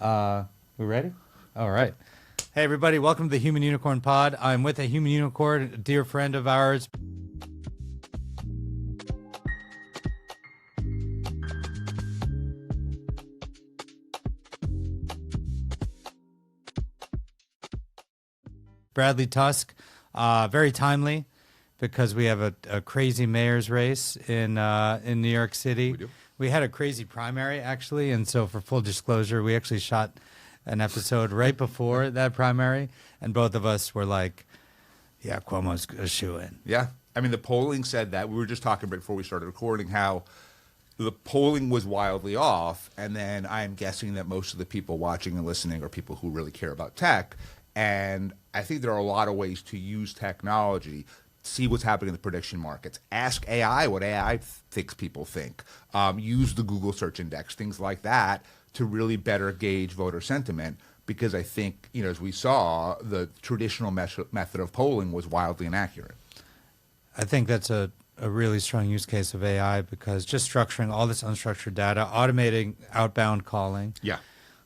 We ready? All right. Hey, everybody. Welcome to the Human Unicorn Pod. I'm with a human unicorn, a dear friend of ours. Bradley Tusk. Very timely because we have a crazy mayor's race in New York City. We do. We had a crazy primary, actually, and so for full disclosure, we actually shot an episode right before that primary, and both of us were like, yeah, Cuomo's a shoo-in. Yeah. I mean, the polling said that. We were just talking before we started recording how the polling was wildly off, and then I'm guessing that most of the people watching and listening are people who really care about tech, and I think there are a lot of ways to use technology, see what's happening in the prediction markets, ask AI what AI thinks people think, use the Google search index, things like that to really better gauge voter sentiment. Because I think, you know, as we saw, the traditional method of polling was wildly inaccurate. I think that's a really strong use case of AI because just structuring all this unstructured data, automating outbound calling, Yeah.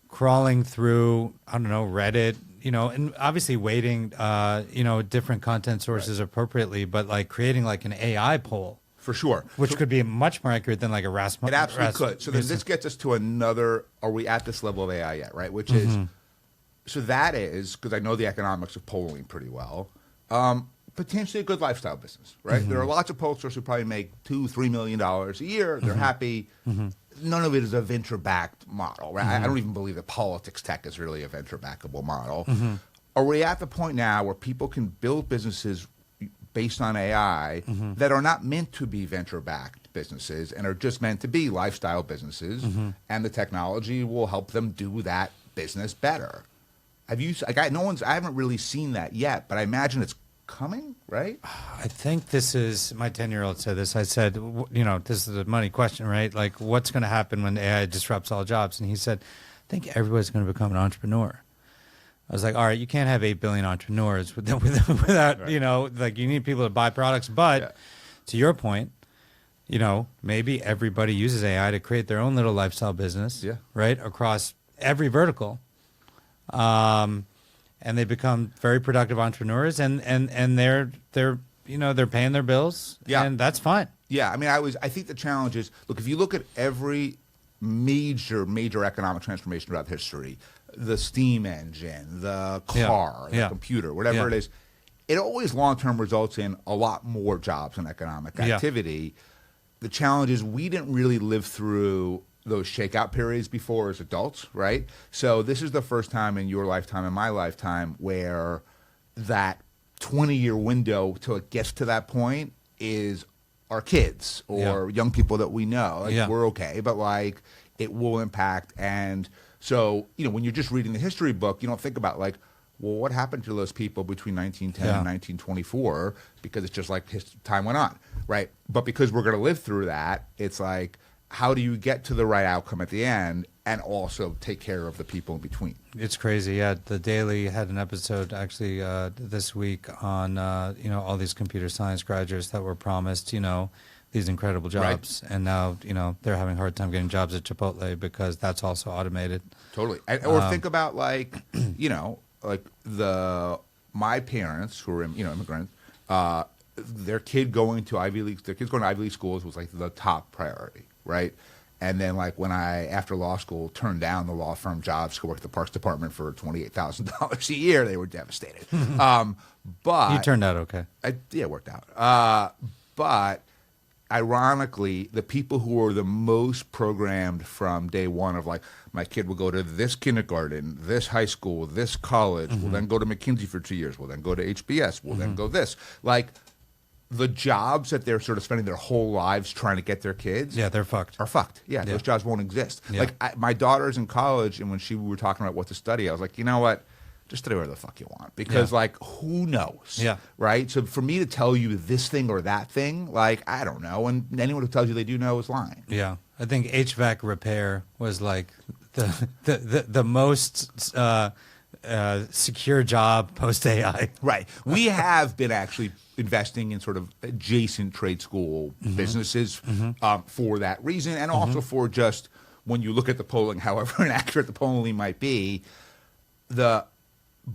crawling through, I don't know, Reddit, you know, and obviously weighting, different content sources appropriately, but like creating like an AI poll. For sure. Which could be much more accurate than like a Rasmus. It absolutely could. So then this gets us to another, are we at this level of AI yet, right? Which is, so that is, because I know the economics of polling pretty well, potentially a good lifestyle business, right? There are lots of pollsters who probably make $2-3 million a year. They're happy. None of it is a venture-backed model, right? I don't even believe that politics tech is really a venture-backable model. Are we at the point now where people can build businesses based on AI that are not meant to be venture-backed businesses and are just meant to be lifestyle businesses, and the technology will help them do that business better? Have you? I haven't really seen that yet, but I imagine it's coming, right? I think this is, my 10-year-old said this. I said, this is a money question, right? Like, what's going to happen when AI disrupts all jobs? And he said, I think everybody's going to become an entrepreneur. I was like, all right, you can't have 8 billion entrepreneurs without Right. you need people to buy products. But to your point, maybe everybody uses AI to create their own little lifestyle business, right, across every vertical. And they become very productive entrepreneurs, and they're paying their bills, and that's fine. Yeah, I mean, I think the challenge is, look, if you look at every major economic transformation throughout history, the steam engine, the car, the computer, whatever it is, it always long-term results in a lot more jobs and economic activity. The challenge is we didn't really live through those shakeout periods before as adults, right? So this is the first time in your lifetime and my lifetime where that 20-year window till it gets to that point is our kids or young people that we know. Like, we're okay, but like it will impact. And so, when you're just reading the history book, you don't think about like, well, what happened to those people between 1910 and 1924? Because it's just like time went on, right? But because we're going to live through that, it's like, how do you get to the right outcome at the end and also take care of the people in between? It's crazy. Yeah, The Daily had an episode actually this week on all these computer science graduates that were promised these incredible jobs, and now they're having a hard time getting jobs at Chipotle because that's also automated. Totally. Or think about like my parents who are immigrants. Their kid going to Ivy League. Their kids going to Ivy League schools was like the top priority. Right. And then like when I, after law school, turned down the law firm jobs to work at the Parks Department for $28,000 a year, they were devastated. But you turned out okay. It worked out. But ironically, the people who were the most programmed from day one of like, my kid will go to this kindergarten, this high school, this college, will then go to McKinsey for 2 years, will then go to HBS, will then go this. Like, the jobs that they're sort of spending their whole lives trying to get their kids, they're fucked. Are fucked. Yeah, those jobs won't exist. Yeah. Like my daughter's in college, and when we were talking about what to study, I was like, you know what? Just study whatever the fuck you want, because like who knows? Yeah. Right. So for me to tell you this thing or that thing, like I don't know, and anyone who tells you they do know is lying. Yeah, I think HVAC repair was like the most secure job post AI. Right. We have been actually investing in sort of adjacent trade school businesses for that reason, and also for just when you look at the polling, however inaccurate the polling might be, the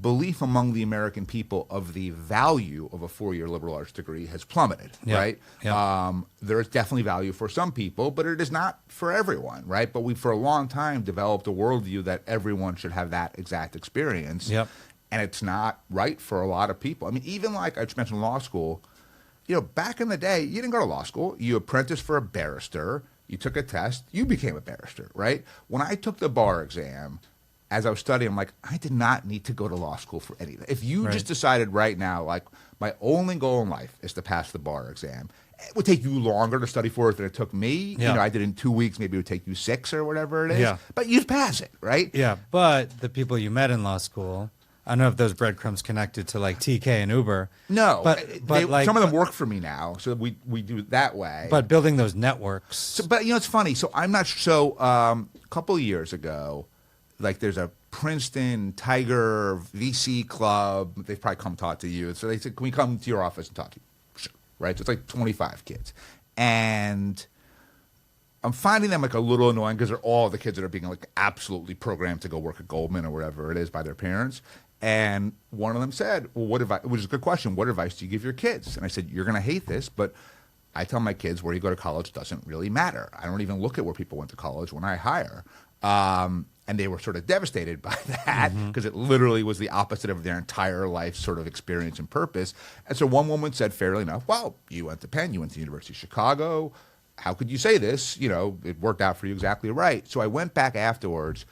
belief among the American people of the value of a 4-year liberal arts degree has plummeted, right? There is definitely value for some people, but it is not for everyone, right? But we, for a long time, developed a worldview that everyone should have that exact experience, and it's not right for a lot of people. I mean, even like I just mentioned law school, you know, back in the day, you didn't go to law school. You apprenticed for a barrister. You took a test. You became a barrister, right? When I took the bar exam, as I was studying, I'm like, I did not need to go to law school for anything. If you just decided right now, like, my only goal in life is to pass the bar exam, it would take you longer to study for it than it took me. You know, I did it in 2 weeks. Maybe it would take you 6 or whatever it is. But you'd pass it, right? Yeah, but the people you met in law school, I don't know if those breadcrumbs connected to like TK and Uber. No, but like, some of them work for me now, so we do it that way. But building those networks. So, but you know, it's funny. So I'm not. So a couple of years ago, like there's a Princeton Tiger VC club. They've probably come talk to you. So they said, "Can we come to your office and talk to you?" Sure, right? So it's like 25 kids, and I'm finding them like a little annoying because they're all the kids that are being like absolutely programmed to go work at Goldman or whatever it is by their parents. And one of them said, well, what advice, which is a good question, what advice do you give your kids? And I said, you're going to hate this, but I tell my kids where you go to college doesn't really matter. I don't even look at where people went to college when I hire. And they were sort of devastated by that because it literally was the opposite of their entire life sort of experience and purpose. And so one woman said, fairly enough, well, you went to Penn, you went to the University of Chicago. How could you say this? You know, it worked out for you exactly right. So I went back afterwards,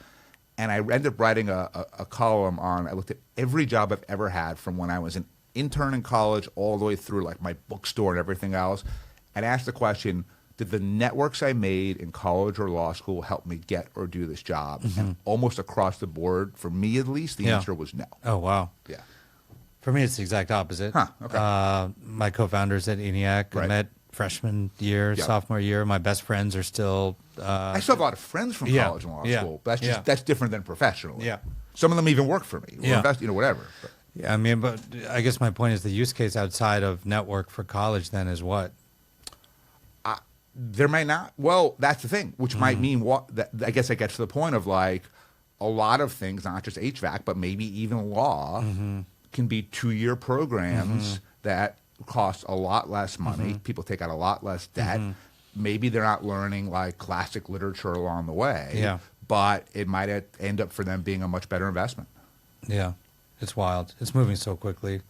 and I ended up writing a column on, I looked at every job I've ever had from when I was an intern in college all the way through like my bookstore and everything else, and asked the question, did the networks I made in college or law school help me get or do this job? And almost across the board, for me at least, the answer was no. Oh, wow. Yeah. For me, it's the exact opposite. Huh, okay. My co-founders at ENIAC, I met freshman year, sophomore year. My best friends are still... I still have a lot of friends from college and law school, but that's different than professionally. Yeah. Some of them even work for me, or invest, you know, whatever. But. Yeah, I mean, but I guess my point is the use case outside of network for college then is what? There may not. Well, that's the thing, which might mean what? That, I guess I get to the point of like a lot of things, not just HVAC, but maybe even law, can be 2-year programs that cost a lot less money. People take out a lot less debt. Maybe they're not learning like classic literature along the way, but it might end up for them being a much better investment. Yeah, it's wild. It's moving so quickly.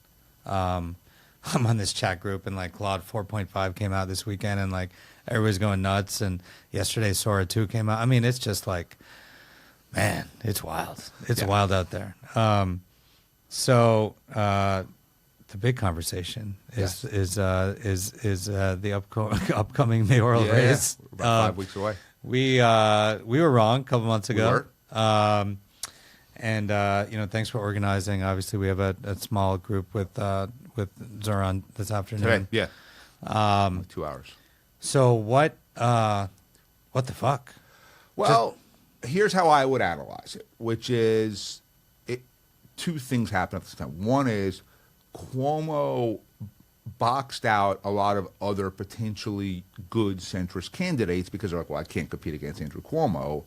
I'm on this chat group, and like Claude 4.5 came out this weekend, and like everybody's going nuts. And yesterday Sora 2 came out. I mean, it's just like, man, it's wild. It's wild out there. So the big conversation is the upcoming mayoral race. About 5 weeks away. We were wrong a couple months ago. And you know, thanks for organizing. Obviously, we have a small group with Zohran this afternoon. Today, 2 hours. So what the fuck? Well, here's how I would analyze it, which is two things happen at the same time. One is Cuomo boxed out a lot of other potentially good centrist candidates because they're like, well, I can't compete against Andrew Cuomo.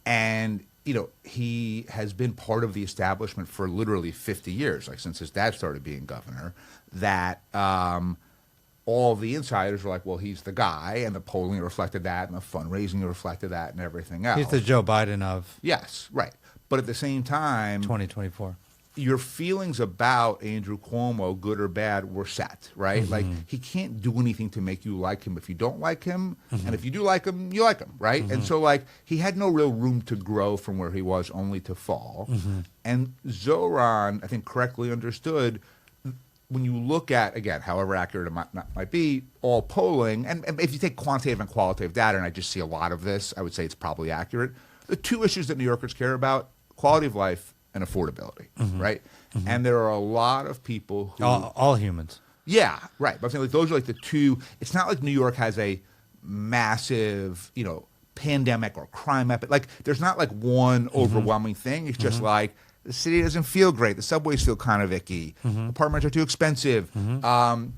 And, you know, he has been part of the establishment for literally 50 years, like since his dad started being governor, that all the insiders were like, well, he's the guy, and the polling reflected that, and the fundraising reflected that, and everything else. He's the Joe Biden of... Yes, right. But at the same time... 2024. Your feelings about Andrew Cuomo, good or bad, were set, right? Like, he can't do anything to make you like him if you don't like him. And if you do like him, you like him, right? And so, like, he had no real room to grow from where he was, only to fall. And Zohran, I think, correctly understood, when you look at, again, however accurate it might be, all polling, and if you take quantitative and qualitative data, and I just see a lot of this, I would say it's probably accurate. The two issues that New Yorkers care about, quality of life and affordability, right? And there are a lot of people who... All humans. Yeah, right. But I'm saying like those are like the two... It's not like New York has a massive, you know, pandemic or crime epic. Like, there's not like one overwhelming thing. It's just like, the city doesn't feel great. The subways feel kind of icky. Apartments are too expensive. And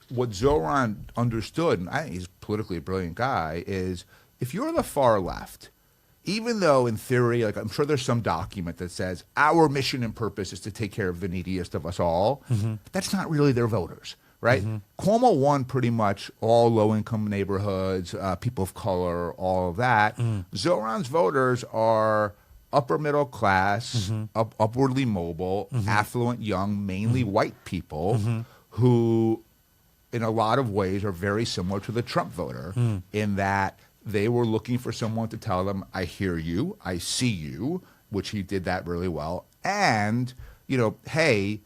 what Zohran understood, and I think he's politically a brilliant guy, is if you're the far left, even though in theory, like I'm sure there's some document that says our mission and purpose is to take care of the neediest of us all, that's not really their voters, right? Cuomo won pretty much all low-income neighborhoods, people of color, all of that. Zohran's voters are upper middle class, upwardly mobile, affluent, young, mainly white people who, in a lot of ways, are very similar to the Trump voter in that they were looking for someone to tell them, I hear you, I see you, which he did that really well, and, you know, hey,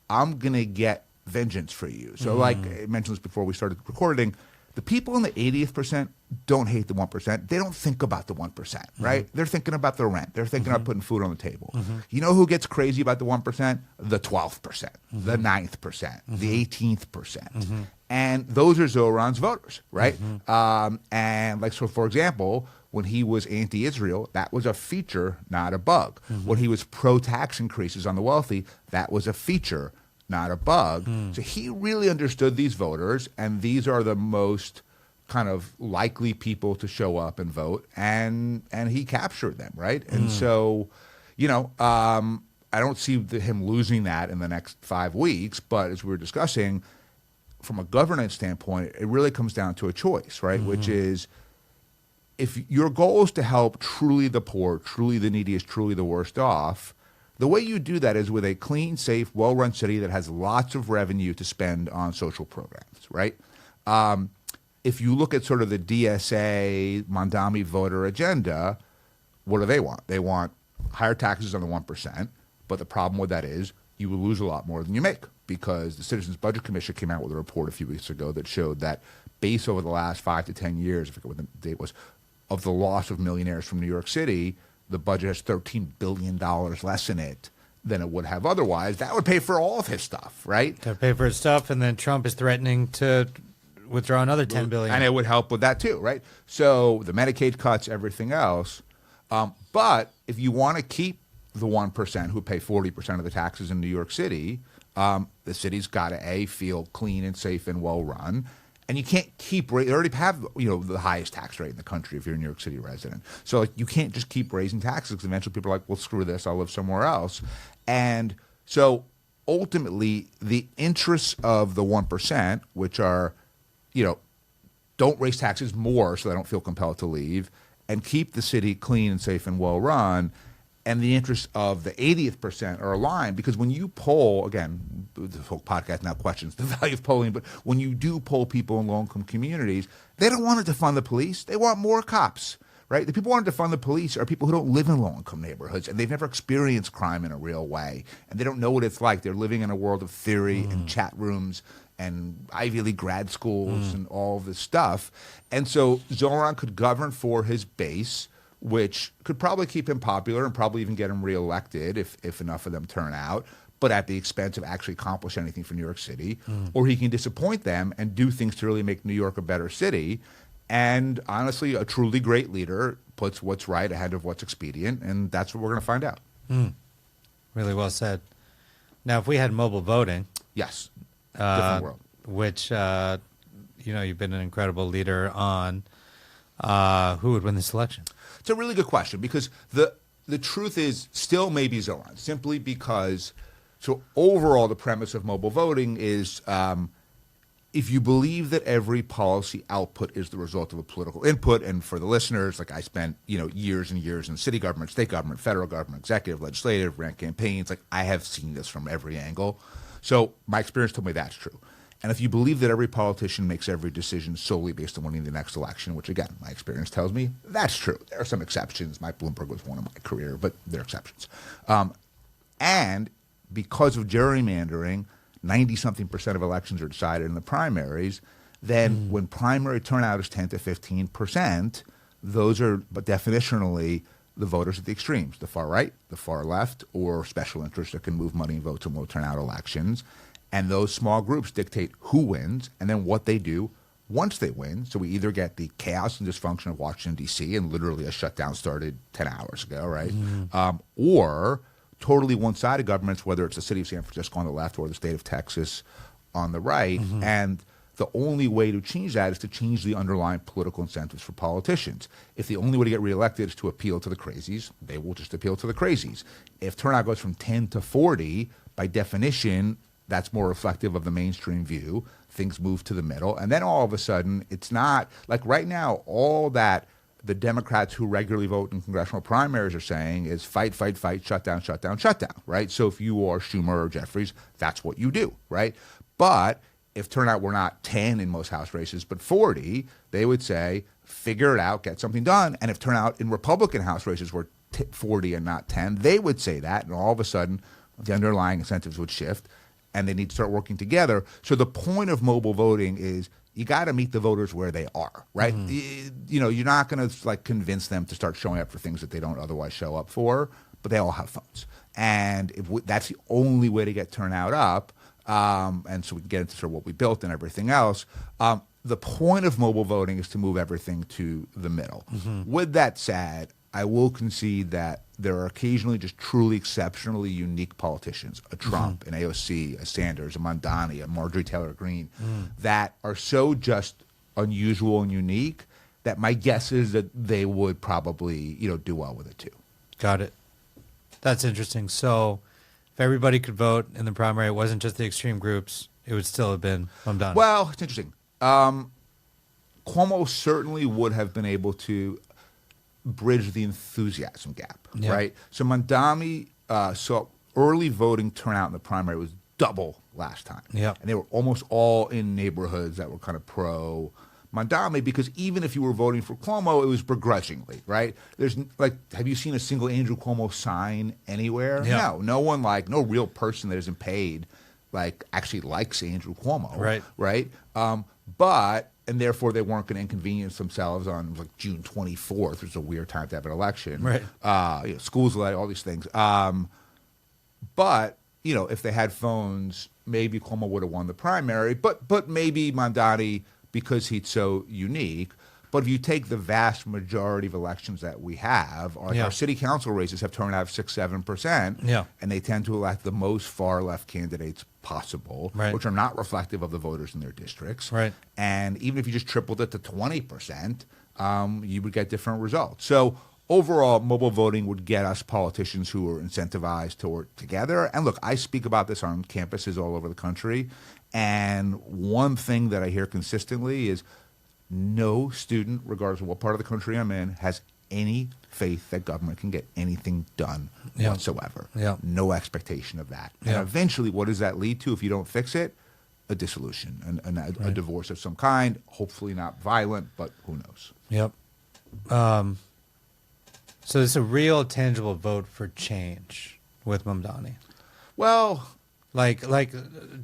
I'm going to get vengeance for you. So like I mentioned this before we started recording, the people in the 80th percent don't hate the 1%. They don't think about the 1%, right? They're thinking about their rent. They're thinking about putting food on the table. You know who gets crazy about the 1%? The 12%, the 9th percent, the 18th percent. And those are Zohran's voters, right? And like, so for example, when he was anti-Israel, that was a feature, not a bug. When he was pro-tax increases on the wealthy, that was a feature, not a bug. So he really understood these voters, and these are the most kind of likely people to show up and vote, and he captured them, right? And so, you know, I don't see him losing that in the next 5 weeks, but as we were discussing, from a governance standpoint, it really comes down to a choice, right? Which is, if your goal is to help truly the poor, truly the neediest, truly the worst off, the way you do that is with a clean, safe, well-run city that has lots of revenue to spend on social programs, right? If you look at sort of the DSA, Mamdani voter agenda, what do they want? They want higher taxes on the 1%, but the problem with that is you will lose a lot more than you make, because the Citizens Budget Commission came out with a report a few weeks ago that showed that based over the last 5 to 10 years, I forget what the date was, of the loss of millionaires from New York City, the budget has $13 billion less in it than it would have otherwise. That would pay for all of his stuff, right? To pay for his stuff, and then Trump is threatening to withdraw another $10 billion. And it would help with that too, right? So the Medicaid cuts, everything else. But if you want to keep the 1% who pay 40% of the taxes in New York City, the city's got to, A, feel clean and safe and well-run. And you can't keep they already have, you know, the highest tax rate in the country if you're a New York City resident. So like, you can't just keep raising taxes, because eventually people are like, well, screw this, I'll live somewhere else. And so ultimately, the interests of the 1%, which are, you know, don't raise taxes more so they don't feel compelled to leave, and keep the city clean and safe and well-run, and the interests of the 80th percent are aligned, because when you poll, again, the whole podcast now questions the value of polling, but when you do poll people in low-income communities, they don't want to defund the police. They want more cops, right? The people who want to defund the police are people who don't live in low-income neighborhoods, and they've never experienced crime in a real way, and they don't know what it's like. They're living in a world of theory and chat rooms and Ivy League grad schools and all this stuff. And so Zohran could govern for his base, which could probably keep him popular and probably even get him reelected if enough of them turn out, but at the expense of actually accomplish anything for New York City. Or he can disappoint them and do things to really make New York a better city. And honestly, a truly great leader puts what's right ahead of what's expedient, and that's what we're going to find out. Really well said. Now, if we had mobile voting, Yes, different world. which, you know, you've been an incredible leader on, who would win this election? It's a really good question, because the truth is still maybe Zohran, simply because, so overall the premise of mobile voting is if you believe that every policy output is the result of a political input, and for the listeners, like I spent, you know, years and years in city government, state government, federal government, executive, legislative, ran campaigns, like I have seen this from every angle. So my experience told me that's true. And if you believe that every politician makes every decision solely based on winning the next election, which again, my experience tells me that's true. There are some exceptions. Mike Bloomberg was one in my career, but there are exceptions. And because of gerrymandering, 90-something% of elections are decided in the primaries. Then when primary turnout is 10 to 15%, those are definitionally the voters at the extremes, the far right, the far left, or special interests that can move money and votes in low turnout elections. And those small groups dictate who wins and then what they do once they win. So we either get the chaos and dysfunction of Washington, D.C., and literally a shutdown started 10 hours ago, right? Or totally one-sided governments, whether it's the city of San Francisco on the left or the state of Texas on the right. And the only way to change that is to change the underlying political incentives for politicians. If the only way to get reelected is to appeal to the crazies, they will just appeal to the crazies. If turnout goes from 10 to 40, by definition, that's more reflective of the mainstream view. Things move to the middle. And then all of a sudden, it's not like right now, all that the Democrats who regularly vote in congressional primaries are saying is fight, fight, fight, shut down, shut down, shut down, right? So if you are Schumer or Jeffries, that's what you do, right? But if turnout were not 10 in most House races, but 40, they would say, figure it out, get something done. And if turnout in Republican House races were 40 and not 10, they would say that. And all of a sudden, the underlying incentives would shift, and they need to start working together. So the point of mobile voting is you got to meet the voters where they are, right? You know, you're not going to like convince them to start showing up for things that they don't otherwise show up for, but they all have phones. And that's the only way to get turnout up. And so we can get into sort of what we built and everything else. The point of mobile voting is to move everything to the middle. With that said, I will concede that there are occasionally just truly exceptionally unique politicians, a Trump, an AOC, a Sanders, a Mamdani, a Marjorie Taylor Greene, that are so just unusual and unique that my guess is that they would probably, you know, do well with it too. Got it. That's interesting. So if everybody could vote in the primary, it wasn't just the extreme groups, it would still have been Mamdani. Well, it's interesting. Cuomo certainly would have been able to bridge the enthusiasm gap, right? So Mamdani saw early voting turnout in the primary was double last time. And they were almost all in neighborhoods that were kind of pro Mamdani, because even if you were voting for Cuomo, it was begrudgingly, right? There's like, have you seen a single Andrew Cuomo sign anywhere? No one, like, no real person that isn't paid like actually likes Andrew Cuomo, right? But and therefore they weren't going to inconvenience themselves on like June 24th, which is a weird time to have an election. You know, schools, all these things. But you know, if they had phones, maybe Cuomo would have won the primary. But maybe Mamdani, because he's so unique. But if you take the vast majority of elections that we have, our city council races have turned out 6-7%, and they tend to elect the most far left candidates possible, which are not reflective of the voters in their districts. And even if you just tripled it to 20%, you would get different results. So overall, mobile voting would get us politicians who are incentivized to work together. And look, I speak about this on campuses all over the country, and one thing that I hear consistently is no student, regardless of what part of the country I'm in, has any faith that government can get anything done whatsoever. No expectation of that. And eventually, what does that lead to if you don't fix it? A dissolution, a divorce of some kind, hopefully not violent, but who knows? So it's a real tangible vote for change with Mamdani. Well, like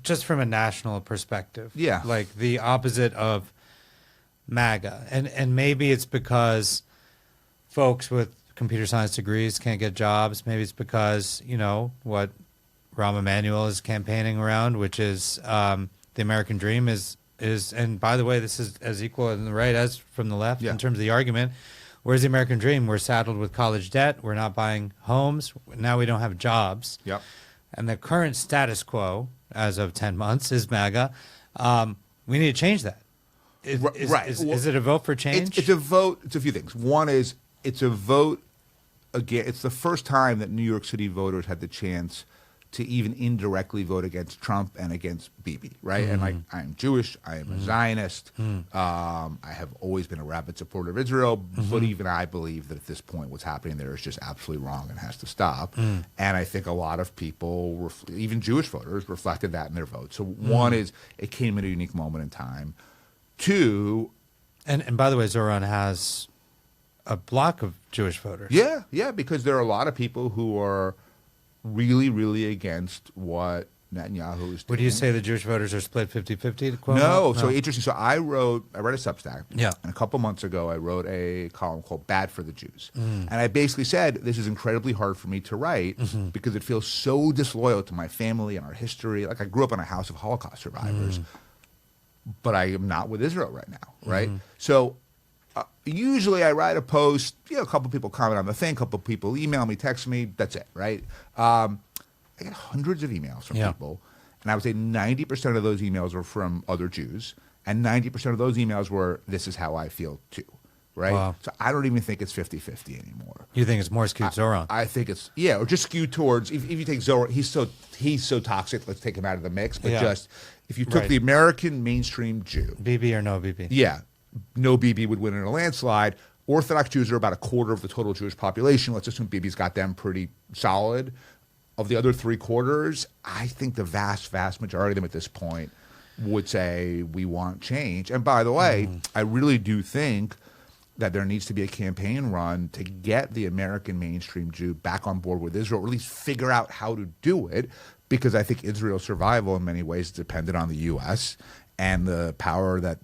just from a national perspective. Like the opposite of MAGA. And maybe it's because folks with computer science degrees can't get jobs. Maybe it's because, you know, what Rahm Emanuel is campaigning around, which is the American dream is, and by the way, this is as equal in the right as from the left in terms of the argument. Where's the American dream? We're saddled with college debt. We're not buying homes. Now we don't have jobs. And the current status quo, as of 10 months, is MAGA. We need to change that. Is it a vote for change? It's a vote. It's a few things. One is it's a vote again. It's the first time that New York City voters had the chance to even indirectly vote against Trump and against Bibi, right? And like, I'm Jewish. I am a Zionist. I have always been a rabid supporter of Israel, but even I believe that at this point what's happening there is just absolutely wrong and has to stop. And I think a lot of people, even Jewish voters, reflected that in their vote. So one is it came at a unique moment in time. Two, and by the way, Zohran has a block of Jewish voters. Because there are a lot of people who are really, really against what Netanyahu is doing. Would you say the Jewish voters are split 50-50? No. So interesting. So I read a Substack. And a couple months ago, I wrote a column called "Bad for the Jews," and I basically said this is incredibly hard for me to write because it feels so disloyal to my family and our history. Like I grew up in a house of Holocaust survivors. But I am not with Israel right now, right? So usually I write a post, a couple people comment on the thing, a couple people email me, text me, that's it, right? I get hundreds of emails from people, and I would say 90% of those emails are from other Jews, And 90% of those emails were, this is how I feel too. Right? Wow. So I don't even think it's 50-50 anymore. You think it's more skewed Zohran? I think it's, or just skewed towards, if you take Zohran, he's so toxic, let's take him out of the mix. But just, if you took the American mainstream Jew. BB or no BB? Yeah. No BB would win in a landslide. Orthodox Jews are about a quarter of the total Jewish population. Let's assume BB's got them pretty solid. Of the other 3/4, I think the vast, vast majority of them at this point would say we want change. And by the way, I really do think that there needs to be a campaign run to get the American mainstream Jew back on board with Israel, or at least figure out how to do it, because I think Israel's survival in many ways is dependent on the U.S. and the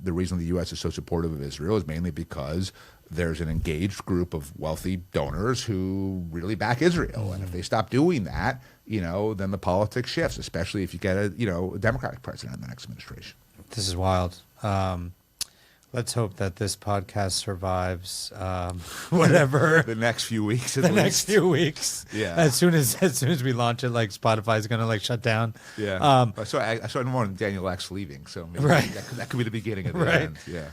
reason the U.S. is so supportive of Israel is mainly because there's an engaged group of wealthy donors who really back Israel. And if they stop doing that, then the politics shifts, especially if you get a Democratic president in the next administration. This is wild. Let's hope that this podcast survives whatever the next few weeks. Next few weeks. Yeah. As soon as we launch it, like Spotify's going to like shut down. Yeah. I saw more than Daniel X leaving, so maybe that could be the beginning of the end. Yeah.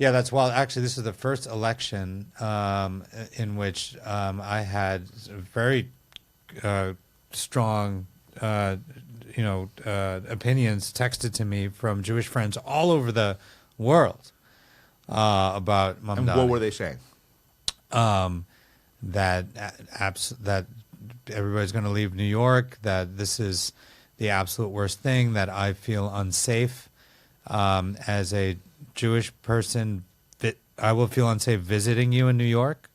Yeah, that's wild. Actually, this is the first election in which I had very strong opinions texted to me from Jewish friends all over the world about Mamdani. And what were they saying? That everybody's going to leave New York, that this is the absolute worst thing, that I feel unsafe as a Jewish person. I will feel unsafe visiting you in New York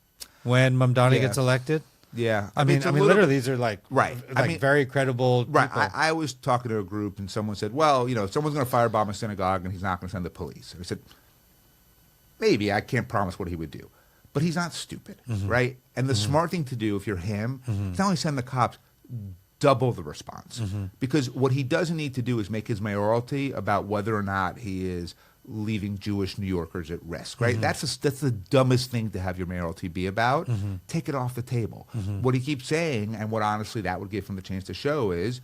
when Mamdani gets elected. Yeah, I mean, literally, these are like very credible. Right. People. I was talking to a group, and someone said, "Well, someone's going to firebomb a synagogue, and he's not going to send the police." And I said, "Maybe I can't promise what he would do, but he's not stupid, right? And the smart thing to do if you're him is not only send the cops, double the response, because what he doesn't need to do is make his mayoralty about whether or not he is leaving Jewish New Yorkers at risk, right? That's the dumbest thing to have your mayoralty be about. Take it off the table. What he keeps saying, and what honestly that would give him the chance to show, is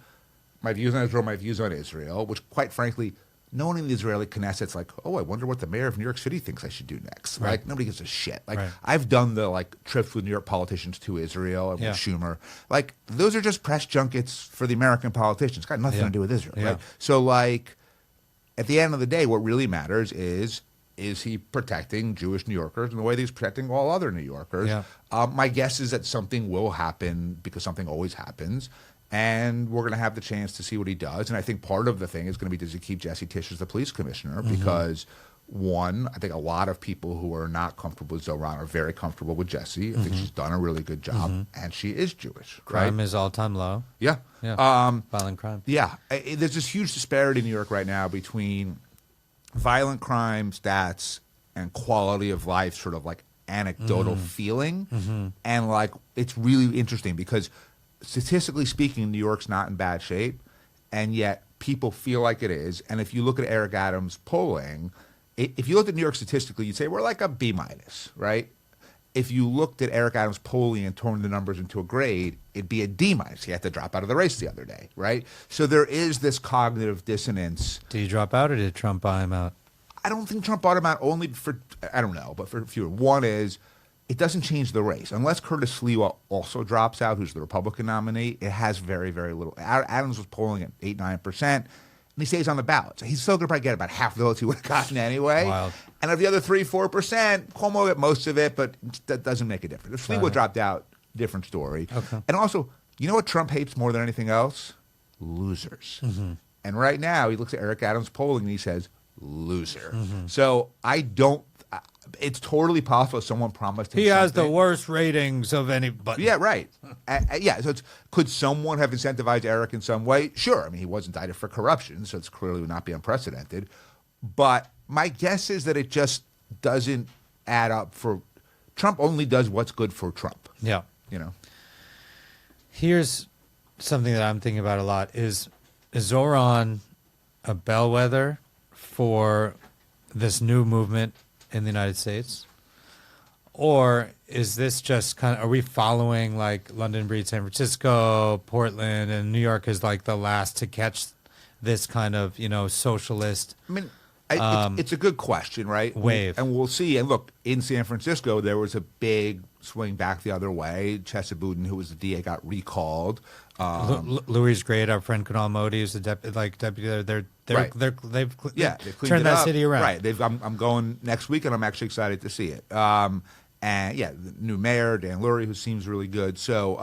my views on Israel, which quite frankly, no one in the Israeli Knesset's like, oh, I wonder what the mayor of New York City thinks I should do next. Right. Like, nobody gives a shit. Like, I've done the trips with New York politicians to Israel and with Schumer. Like, those are just press junkets for the American politicians. It's got nothing to do with Israel. Right? So, at the end of the day, what really matters is he protecting Jewish New Yorkers in the way that he's protecting all other New Yorkers? Yeah. My guess is that something will happen, because something always happens, and we're going to have the chance to see what he does. And I think part of the thing is going to be, does he keep Jesse Tisch as the police commissioner? Because, one, I think a lot of people who are not comfortable with Zohran are very comfortable with Jesse. I think she's done a really good job, and she is Jewish. Crime is all-time low. Yeah. Violent crime. Yeah. There's this huge disparity in New York right now between violent crime stats and quality of life, sort of anecdotal feeling. And it's really interesting because statistically speaking, New York's not in bad shape, and yet people feel like it is. And if you look at Eric Adams' polling, if you looked at New York statistically, you'd say we're like a B-, right? If you looked at Eric Adams' polling and turned the numbers into a grade, it'd be a D-. He had to drop out of the race the other day, right? So there is this cognitive dissonance. Did he drop out, or did Trump buy him out? I don't think Trump bought him out only for, I don't know, but for a few. One is, it doesn't change the race. Unless Curtis Sliwa also drops out, who's the Republican nominee, it has very, very little. Adams was polling at 8-9%, and he stays on the ballot. So he's still going to probably get about half the votes he would have gotten anyway. Wild. And of the other 3-4%, Cuomo will get most of it, but that doesn't make a difference. If Sliwa dropped out, different story. Okay. And also, you know what Trump hates more than anything else? Losers. And right now, he looks at Eric Adams' polling and he says, loser. So I don't. It's totally possible someone promised him He has something. the worst ratings of anybody. Yeah, right. So could someone have incentivized Eric in some way? Sure. I mean, he was indicted for corruption, so it's clearly would not be unprecedented. But my guess is that it just doesn't add up for Trump. Only does what's good for Trump. Yeah. Here's something that I'm thinking about a lot: is Zohran a bellwether for this new movement in the United States? Or is this just are we following London breeds San Francisco, Portland, and New York is the last to catch this kind of, socialist. I mean, it's a good question, right? Wave. And we'll see. And look, in San Francisco, there was a big swing back the other way. Chesa Boudin, who was the DA, got recalled. Louis Grade, our friend Kunal Modi, is the deputy. Right. They've cleaned turned it that up. city around. Right. I'm going next week, and I'm actually excited to see it. And yeah, the new mayor, Dan Lurie, who seems really good. So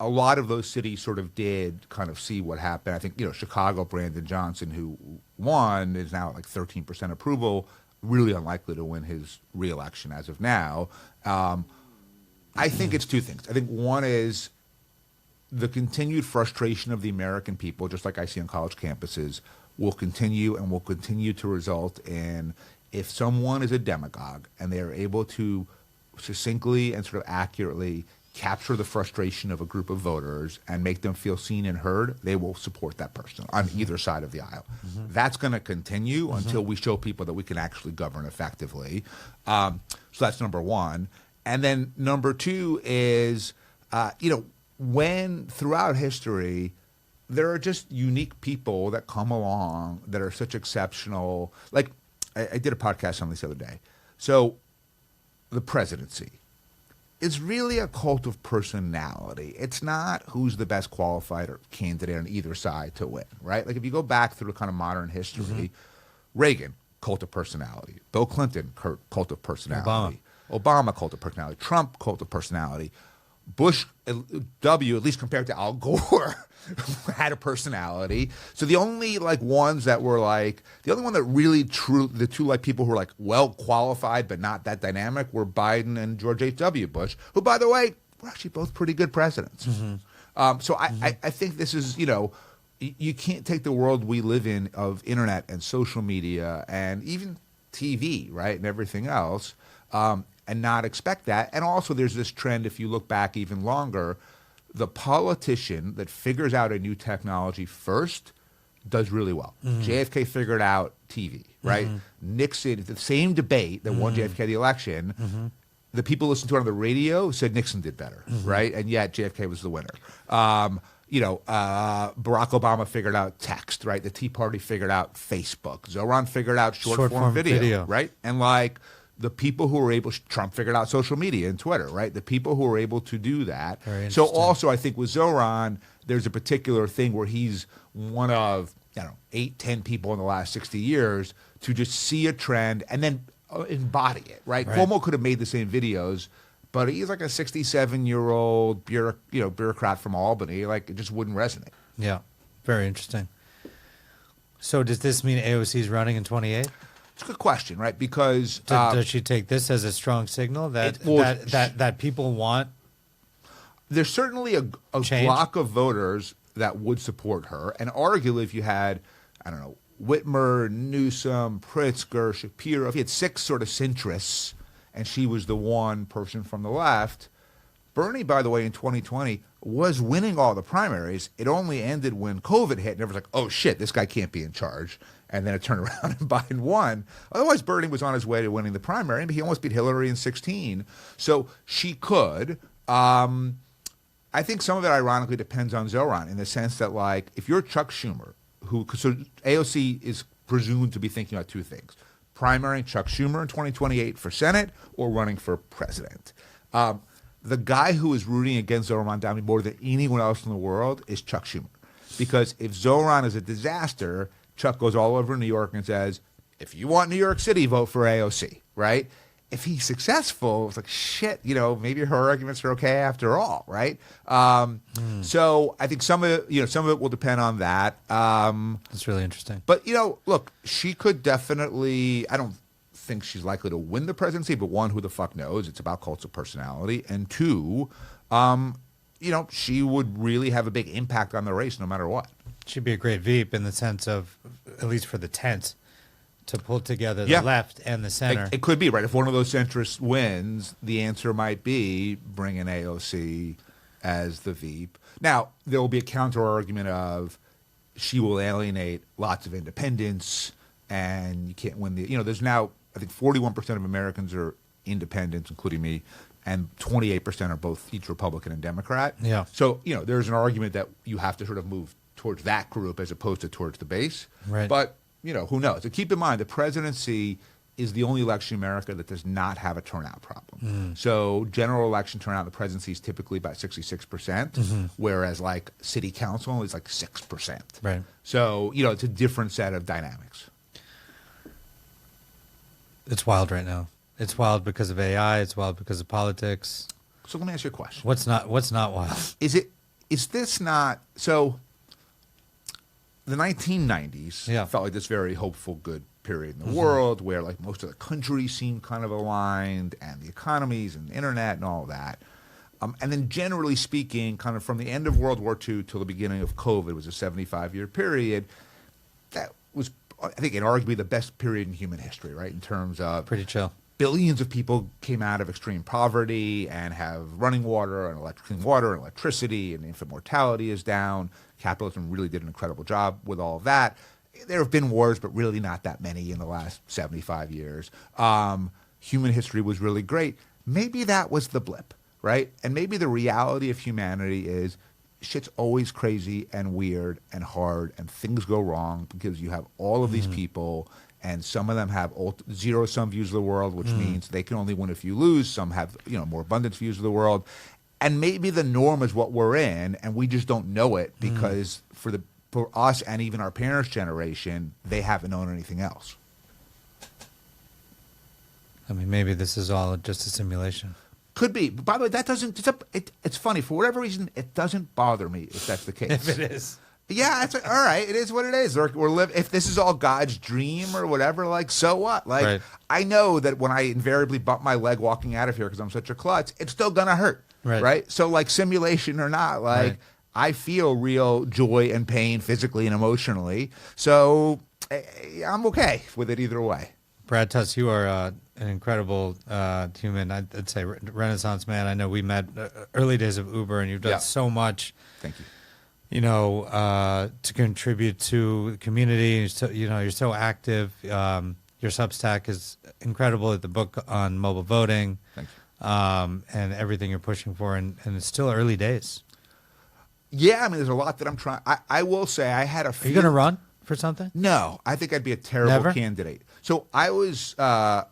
a lot of those cities sort of did kind of see what happened. I think, Chicago, Brandon Johnson, who won, is now at like 13% approval, really unlikely to win his reelection as of now. I think it's two things. I think one is the continued frustration of the American people, just like I see on college campuses, will continue and will continue to result in, if someone is a demagogue and they are able to succinctly and sort of accurately capture the frustration of a group of voters and make them feel seen and heard, they will support that person on either side of the aisle. That's going to continue until we show people that we can actually govern effectively. So that's number one. And then number two is, when throughout history, there are just unique people that come along that are such exceptional. Like, I did a podcast on this the other day. So the presidency is really a cult of personality. It's not who's the best qualified or candidate on either side to win, right? Like, if you go back through kind of modern history, Reagan, cult of personality. Bill Clinton, cult of personality. Obama, cult of personality. Trump, cult of personality. Bush W, at least compared to Al Gore, had a personality. So the only ones that were the only one that really the two people who were well qualified but not that dynamic were Biden and George H.W. Bush, who, by the way, were actually both pretty good presidents. So I think this is, you can't take the world we live in of internet and social media and even TV, right, and everything else, and not expect that. And also there's this trend, if you look back even longer, the politician that figures out a new technology first does really well. JFK figured out TV, right? Nixon, the same debate that won JFK the election, the people listening to it on the radio said Nixon did better, right? And yet JFK was the winner. Barack Obama figured out text, right? The Tea Party figured out Facebook. Zohran figured out short-form video, right? And the people who were able, Trump figured out social media and Twitter, right? The people who were able to do that. So also, I think with Zohran, there's a particular thing where he's one of, 8, 10 people in the last 60 years to just see a trend and then embody it, right? Cuomo could have made the same videos, but he's like a 67-year-old bureaucrat from Albany. It just wouldn't resonate. Yeah, very interesting. So does this mean AOC's running in 28? It's a good question, right? Because does she take this as a strong signal that people want? There's certainly a block of voters that would support her, and arguably, if you had, Whitmer, Newsom, Pritzker, Shapiro, if you had 6 sort of centrists, and she was the one person from the left. Bernie, by the way, in 2020 was winning all the primaries. It only ended when COVID hit, and everyone's like, "Oh shit, this guy can't be in charge." And then it turned around and Biden won. Otherwise, Bernie was on his way to winning the primary, but he almost beat Hillary in 2016. So she could. I think some of it, ironically, depends on Zohran in the sense that, if you're Chuck Schumer, so AOC is presumed to be thinking about two things: primarying Chuck Schumer in 2028 for Senate or running for president. The guy who is rooting against Zohran Mamdani more than anyone else in the world is Chuck Schumer. Because if Zohran is a disaster, Chuck goes all over New York and says, if you want New York City, vote for AOC, right? If he's successful, it's like, shit, maybe her arguments are okay after all, right? So I think some of it will depend on that. That's really interesting. But, look, she could definitely, I don't think she's likely to win the presidency, but one, who the fuck knows? It's about cults of personality. And two, she would really have a big impact on the race no matter what. She'd be a great Veep in the sense of, at least for the tent, to pull together the left and the center. It could be, right? If one of those centrists wins, the answer might be bring in AOC as the Veep. Now, there will be a counter-argument of she will alienate lots of independents, and you can't win the... there's now, I think 41% of Americans are independents, including me, and 28% are both each Republican and Democrat. Yeah. So, there's an argument that you have to sort of move towards that group as opposed to towards the base. Right. But, who knows? So keep in mind, the presidency is the only election in America that does not have a turnout problem. So general election turnout in the presidency is typically about 66%, whereas like city council is like 6%. Right. So, it's a different set of dynamics. It's wild right now. It's wild because of AI. It's wild because of politics. So let me ask you a question. What's not wild? Is this not, so the 1990s felt like this very hopeful, good period in the world where like most of the country seemed kind of aligned and the economies and the internet and all that. And then generally speaking, kind of from the end of World War II till the beginning of COVID was a 75-year period. That was, I think, arguably the best period in human history, right, in terms of pretty chill. Billions of people came out of extreme poverty and have running water and clean water and electricity, and infant mortality is down. Capitalism really did an incredible job with all of that. There have been wars, but really not that many in the last 75 years. Human history was really great. Maybe that was the blip, right? And maybe the reality of humanity is shit's always crazy and weird and hard, and things go wrong because you have all of these people, and some of them have zero-sum views of the world, which means they can only win if you lose. Some have, more abundance views of the world. And maybe the norm is what we're in, and we just don't know it because for us and even our parents' generation, they haven't known anything else. I mean, maybe this is all just a simulation. Could be. By the way, that doesn't. It's funny. For whatever reason, it doesn't bother me if that's the case. If it is. Yeah, it's all right. It is what it is. If this is all God's dream or whatever, like, so what? Like, right. I know that when I invariably bump my leg walking out of here because I'm such a klutz, it's still gonna hurt. Right. So, like, simulation or not, like. Right. I feel real joy and pain physically and emotionally, so I'm okay with it either way. Brad Tusk, you are an incredible human. I'd say Renaissance man. I know we met early days of Uber, and you've done so much. Thank you. To contribute to the community. You're so active. Your Substack is incredible. The book on mobile voting, Thank you. And everything you're pushing for, and it's still early days. Yeah, I mean, there's a lot that I'm trying. I will say I had a few. Are you going to run for something? No, I think I'd be a terrible candidate. So I was, so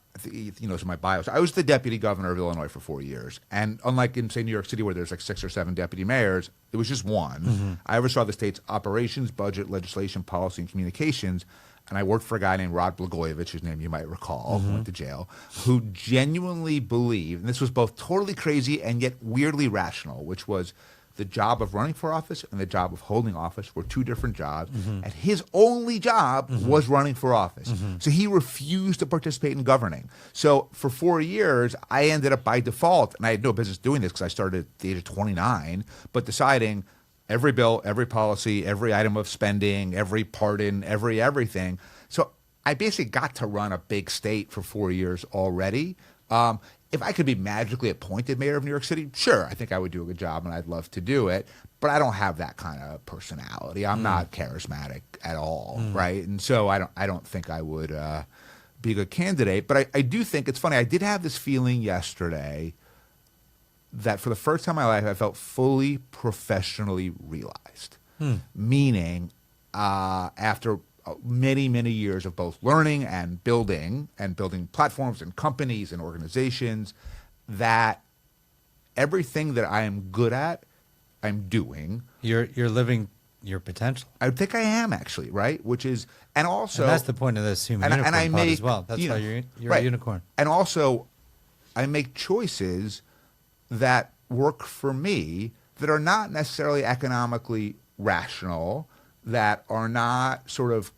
my bio. So I was the deputy governor of Illinois for 4 years. And unlike in, say, New York City, where there's like 6 or 7 deputy mayors, it was just one. I oversaw the state's operations, budget, legislation, policy, and communications. And I worked for a guy named Rod Blagojevich, whose name you might recall, who went to jail, who genuinely believed, and this was both totally crazy and yet weirdly rational, which was the job of running for office and the job of holding office were two different jobs, and his only job was running for office. So he refused to participate in governing. So for 4 years, I ended up by default, and I had no business doing this because I started at the age of 29, but deciding every bill, every policy, every item of spending, every pardon, everything. So I basically got to run a big state for 4 years already. If I could be magically appointed mayor of New York City, sure, I think I would do a good job and I'd love to do it. But I don't have that kind of personality. I'm not charismatic at all, right? And so I don't think I would be a good candidate. But I do think it's funny. I did have this feeling yesterday that for the first time in my life, I felt fully professionally realized. Meaning, after many, many years of both learning and building platforms and companies and organizations, that everything that I am good at, I'm doing. You're living your potential. I think I am, actually, right? Which is, and also, and that's the point of this human unicorn pod as well. That's why you're a unicorn. And also, I make choices that work for me that are not necessarily economically rational, that are not sort of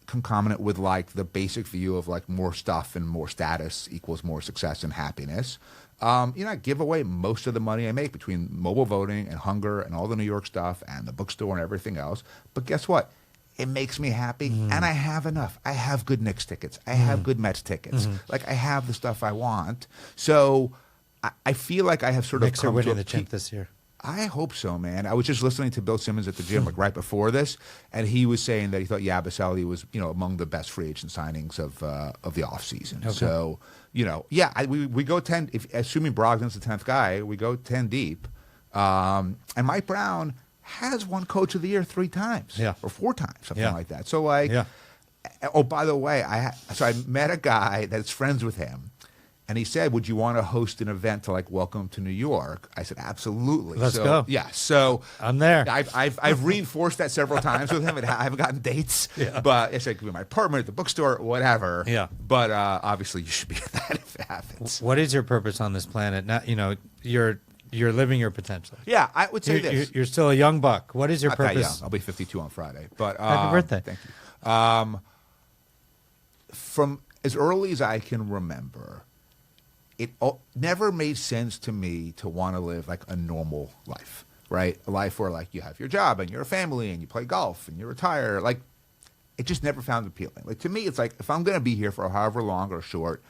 concomitant with like the basic view of like more stuff and more status equals more success and happiness. I give away most of the money I make between mobile voting and hunger and all the New York stuff and the bookstore and everything else. But guess what? It makes me happy, and I have enough. I have good Knicks tickets. I have good Mets tickets. Like, I have the stuff I want. So I feel like I have sort of Knicks are winning the chip this year. I hope so, man. I was just listening to Bill Simmons at the gym like right before this, and he was saying that he thought Yabusele was, among the best free agent signings of the offseason. Okay. So, we go 10. Assuming Brogdon's the 10th guy, we go 10 deep. And Mike Brown has won Coach of the Year 3 times or 4 times, something like that. So like, oh, by the way, I met a guy that's friends with him. And he said, would you want to host an event to like welcome him to New York? I said, absolutely. Let's go. Yeah. So I'm there. I've reinforced that several times with him. I haven't gotten dates, but it's like my apartment at the bookstore, whatever. Yeah. But obviously you should be at that if it happens. What is your purpose on this planet? Not, you're living your potential. Yeah, I would say this. You're still a young buck. What is your Not that purpose? young. I'll be 52 on Friday. But Happy birthday. Thank you. From as early as I can remember, it never made sense to me to want to live like a normal life, right? A life where like you have your job and you're a family and you play golf and you retire. Like it just never found appealing. Like to me, it's like if I'm going to be here for however long or short,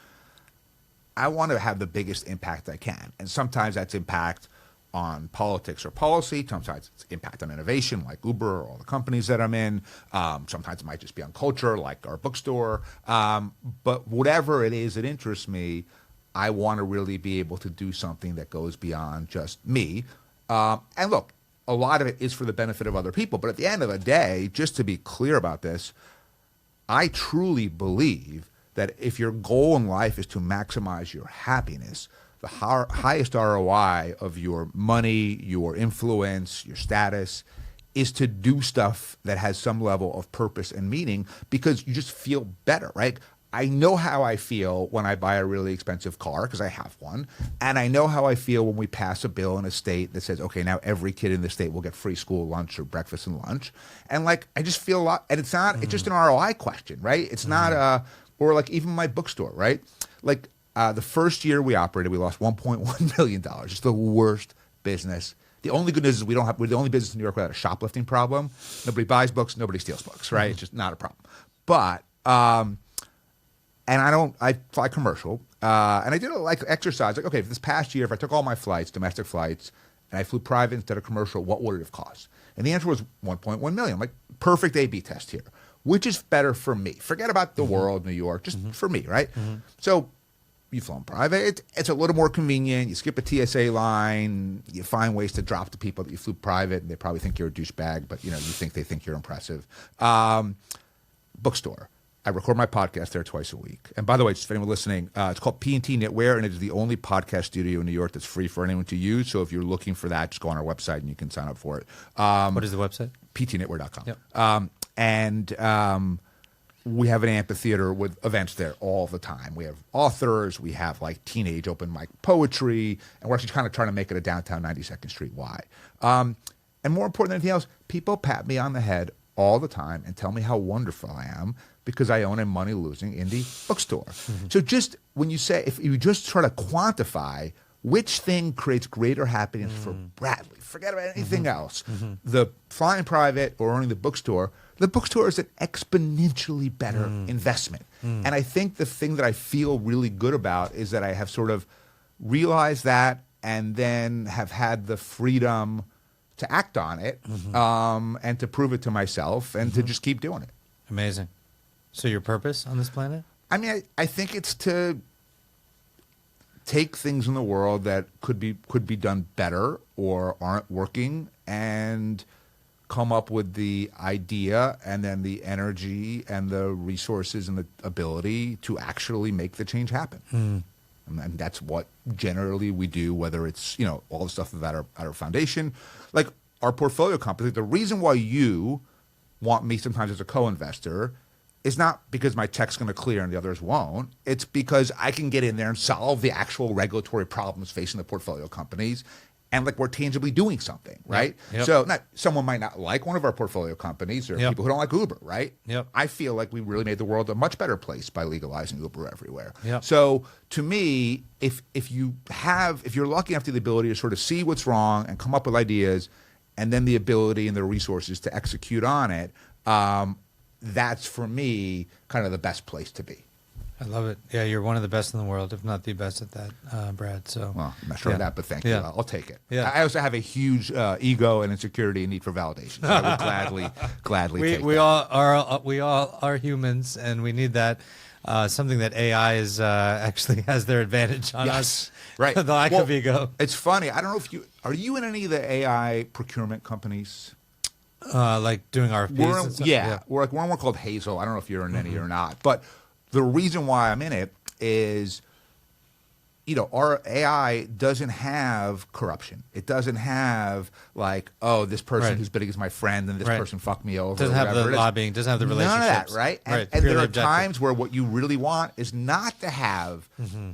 I want to have the biggest impact I can. And sometimes that's impact on politics or policy. Sometimes it's impact on innovation, like Uber or all the companies that I'm in. Sometimes it might just be on culture, like our bookstore. But whatever it is that interests me, I want to really be able to do something that goes beyond just me. And look, a lot of it is for the benefit of other people. But at the end of the day, just to be clear about this, I truly believe that if your goal in life is to maximize your happiness, the highest ROI of your money, your influence, your status is to do stuff that has some level of purpose and meaning because you just feel better, right? I know how I feel when I buy a really expensive car because I have one. And I know how I feel when we pass a bill in a state that says, okay, now every kid in the state will get free school lunch or breakfast and lunch. And like, I just feel a lot, and it's not, it's just an ROI question, right? It's not or like even my bookstore, right? Like the first year we operated, we lost $1.1 million. It's the worst business. The only good news is we're the only business in New York without a shoplifting problem. Nobody buys books, nobody steals books, right? It's just not a problem. But, and I fly commercial, and I did like exercise. Like, okay, for this past year, if I took all my flights, domestic flights, and I flew private instead of commercial, what would it have cost? And the answer was $1.1 million. I'm like, perfect A/B test here. Which is better for me? Forget about the world, New York, just for me, right? So you fly private. It's a little more convenient. You skip a TSA line. You find ways to drop the people that you flew private, and they probably think you're a douchebag, but you think you're impressive. Bookstore. I record my podcast there twice a week. And by the way, just for anyone listening, it's called P&T Knitwear, and it is the only podcast studio in New York that's free for anyone to use. So if you're looking for that, just go on our website and you can sign up for it. What is the website? ptknitwear.com. Yep. And we have an amphitheater with events there all the time. We have authors. We have like teenage open mic poetry. And we're actually kind of trying to make it a downtown 92nd Street Y. And more important than anything else, people pat me on the head all the time and tell me how wonderful I am because I own a money-losing indie bookstore. So just when you say, if you just try to quantify which thing creates greater happiness for Bradley, forget about anything else, the flying private or owning the bookstore is an exponentially better investment. And I think the thing that I feel really good about is that I have sort of realized that and then have had the freedom to act on it and to prove it to myself and to just keep doing it. Amazing. So your purpose on this planet? I mean, I think it's to take things in the world that could be done better or aren't working and come up with the idea and then the energy and the resources and the ability to actually make the change happen. And that's what generally we do, whether it's, all the stuff about our foundation. Like our portfolio company, the reason why you want me sometimes as a co-investor is not because my check's going to clear and the others won't. It's because I can get in there and solve the actual regulatory problems facing the portfolio companies. And like we're tangibly doing something, right? Yep. So someone might not like one of our portfolio companies or people who don't like Uber, right? Yep. I feel like we really made the world a much better place by legalizing Uber everywhere. Yep. So to me, if you're lucky enough to have the ability to sort of see what's wrong and come up with ideas and then the ability and the resources to execute on it, that's for me kind of the best place to be. I love it. Yeah, you're one of the best in the world, if not the best at that, Brad. So, well, I'm not sure of that, but thank you. I'll take it. Yeah. I also have a huge ego and insecurity and need for validation. So I would gladly take we that. all are humans, and we need that. something that AI is actually has their advantage on us. Right. The lack of ego. It's funny. I don't know if are you in any of the AI procurement companies? Like doing RFPs and stuff? We're in one called Hazel. I don't know if you're in any or not. But the reason why I'm in it is, our AI doesn't have corruption. It doesn't have like, oh, this person who's bidding is my friend and this person fucked me over. Doesn't have the lobbying. Doesn't have the relationships. None of that, right? And there are times where what you really want is not to have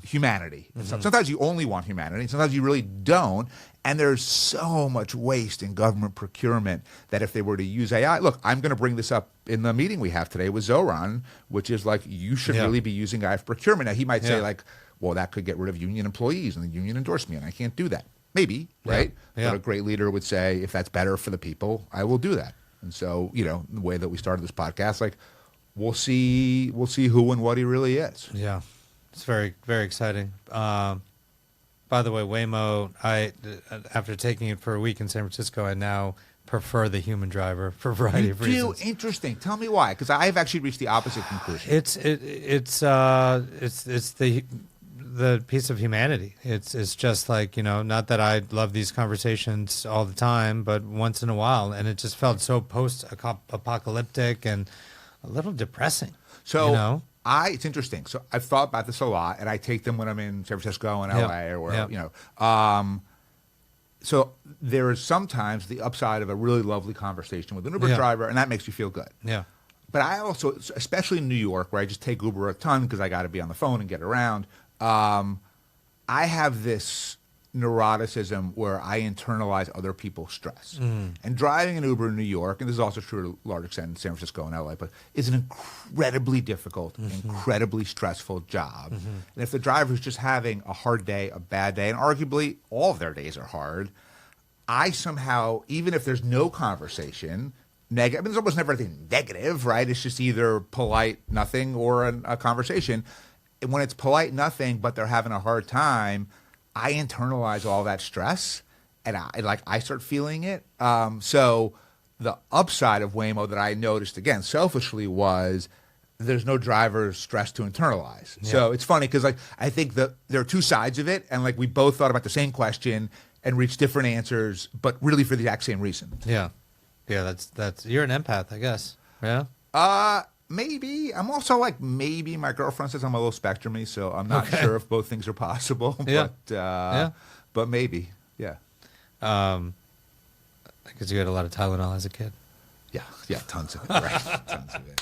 humanity. Sometimes you only want humanity. Sometimes you really don't. And there's so much waste in government procurement that if they were to use AI, look, I'm going to bring this up in the meeting we have today with Zohran, which is like, you should really be using AI for procurement. Now, he might say like, well, that could get rid of union employees and the union endorsed me and I can't do that. Maybe, right? But a great leader would say, if that's better for the people, I will do that. And so, the way that we started this podcast, like, we'll see who and what he really is. Yeah. It's very, very exciting. By the way, Waymo, after taking it for a week in San Francisco, I now prefer the human driver for a variety of reasons. Interesting. Tell me why, because I've actually reached the opposite conclusion. It's the piece of humanity. It's just like, not that I love these conversations all the time, but once in a while, and it just felt so post-apocalyptic and a little depressing. So it's interesting. So I've thought about this a lot, and I take them when I'm in San Francisco and LA or wherever, so there is sometimes the upside of a really lovely conversation with an Uber driver, and that makes you feel good. Yeah. But I also, especially in New York, where I just take Uber a ton because I got to be on the phone and get around, I have this neuroticism where I internalize other people's stress. And driving an Uber in New York, and this is also true to a large extent in San Francisco and LA, but is an incredibly difficult, incredibly stressful job. And if the driver's just having a hard day, a bad day, and arguably all of their days are hard, I somehow, even if there's no conversation, there's almost never anything negative, right? It's just either polite nothing or a conversation. And when it's polite nothing, but they're having a hard time, I internalize all that stress, and I start feeling it. So the upside of Waymo that I noticed, again, selfishly, was there's no driver's stress to internalize. Yeah. So it's funny because I think that there are two sides of it, and we both thought about the same question and reached different answers, but really for the exact same reason. Yeah. Yeah, that's you're an empath, I guess. Yeah? Maybe. I'm also maybe my girlfriend says I'm a little spectrumy, so I'm not sure if both things are possible. Yeah. But maybe. Yeah. Because you had a lot of Tylenol as a kid. Yeah, tons of it, right? Tons of it.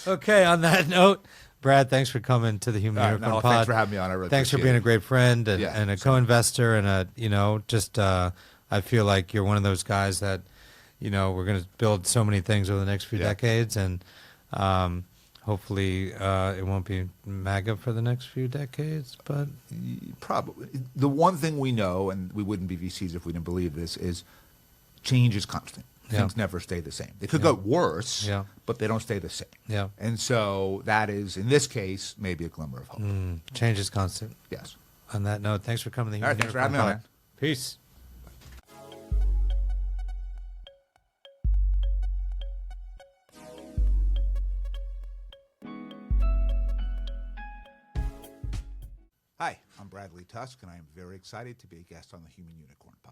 Okay, on that note, Brad, thanks for coming to the Human Unicorn Pod. Thanks for having me on. I really Thanks for being a great friend and a co-investor and I feel like you're one of those guys that, we're going to build so many things over the next few decades, and hopefully it won't be MAGA for the next few decades, but probably. The one thing we know, and we wouldn't be VCs if we didn't believe this, is change is constant. Things never stay the same. They could go worse, but they don't stay the same. Yeah. And so that is, in this case, maybe a glimmer of hope. Change is constant. Yes. On that note, thanks for coming to the Human Unicorn Pod. Thanks for having me on, man. Peace. Hi, I'm Bradley Tusk, and I am very excited to be a guest on the Human Unicorn Pod.